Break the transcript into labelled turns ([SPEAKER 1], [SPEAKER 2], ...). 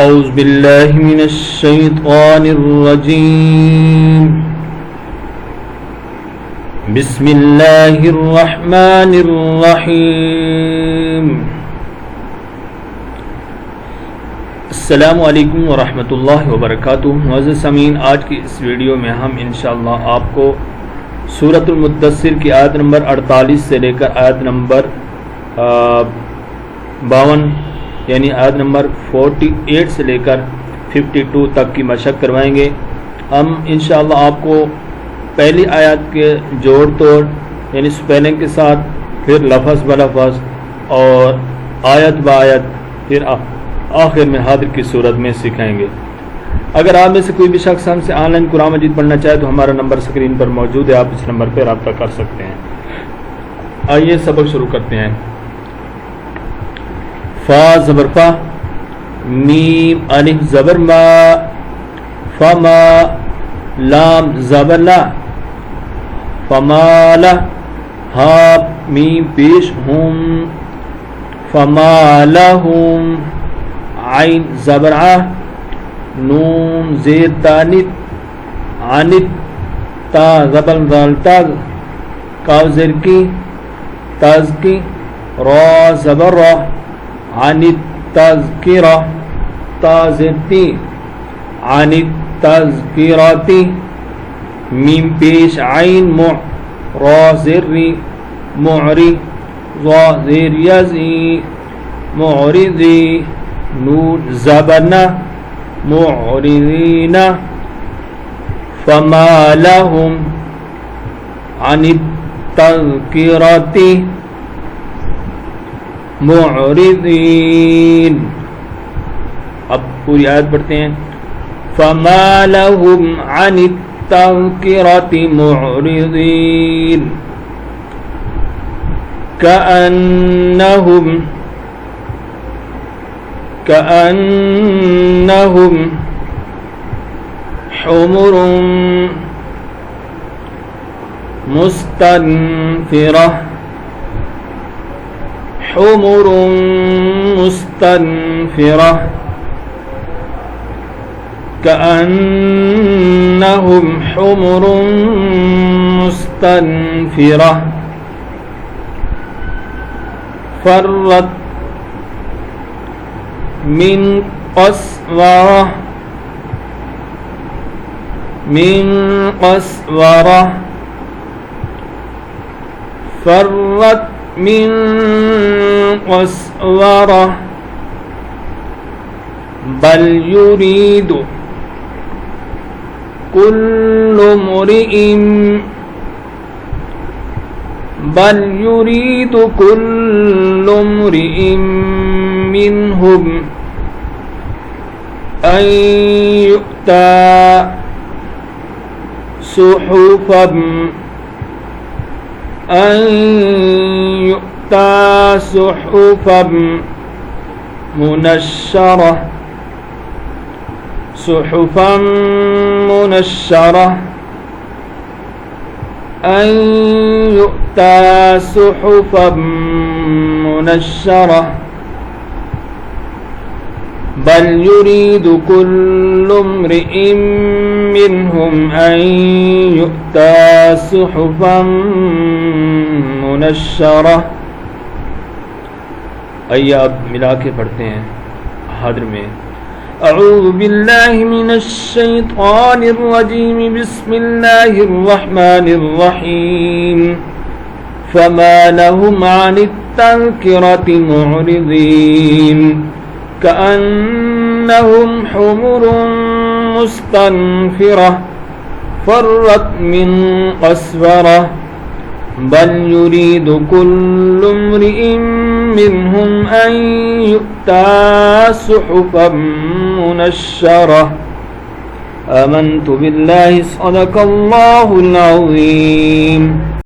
[SPEAKER 1] اعوذ باللہ من الشیطان الرجیم بسم اللہ الرحمن الرحیم السلام علیکم ورحمۃ اللہ وبرکاتہ۔ معزز سامعین، آج کی اس ویڈیو میں ہم انشاءاللہ آپ کو سورۃ المدثر کی آیت نمبر 48 سے لے کر آیت نمبر 52 یعنی آیت نمبر 48 سے لے کر 52 تک کی مشق کروائیں گے۔ ہم انشاءاللہ آپ کو پہلی آیت کے جوڑ توڑ یعنی سپیلنگ کے ساتھ، پھر لفظ بلفظ اور آیت با آیت، پھر آخر میں حاضر کی صورت میں سکھائیں گے۔ اگر آپ میں سے کوئی بھی شخص ہم سے آن لائن قرآن مجید پڑھنا چاہے تو ہمارا نمبر اسکرین پر موجود ہے، آپ اس نمبر پہ رابطہ کر سکتے ہیں۔ آئیے سبق شروع کرتے ہیں۔ فا زبر فا، میم الف زبر ما، فما، لام زبر لا، فما لا، ہا میم پیش ہم، فما لہم، عین زبر ع، نون زیر تانت، عنت، تا زبر ذال تاز، کاف زیر کی، تاز کی، را زبر را، عن التذکرہ، تا زیر تی، عن التذکرتی، میم پیش عین مع، را زیر ری، معری، ضا زیر یزی، معرضی، نون زبرنا، معرضین، فما لهم عن التذکرۃ معرضین۔ اب پوری آیت پڑھتے ہیں۔ فما لهم عن التذکرۃ معرضین، كأنهم حمر مستنفرة، حمر مستنفرة، كأنهم حمر مستنفرة، فرت من قسورة، من قسورة، فرت من قسورة، بل يريد كل امرئ، بل يريد كل امرئ منهم أن يؤتى صحفا، أن يؤتى صحفا منشرة، صحفا منشرة، أن يؤتى صحفا منشرة، بل يريد كل امرئ منهم أن يؤتى صحفا منشرة۔ آئیے اب ملا کے پڑھتے ہیں حاضر میں۔ اعوذ باللہ من الشیطان الرجیم، بسم اللہ الرحمن الرحیم۔ فما لهم عن التذکرۃ معرضین، كأنهم حمر مستنفرة، فرت من قسورة، بل يريد كل امرئ منهم أن يؤتى صحفا منشرة۔ آمنت بالله، صدق الله العظيم۔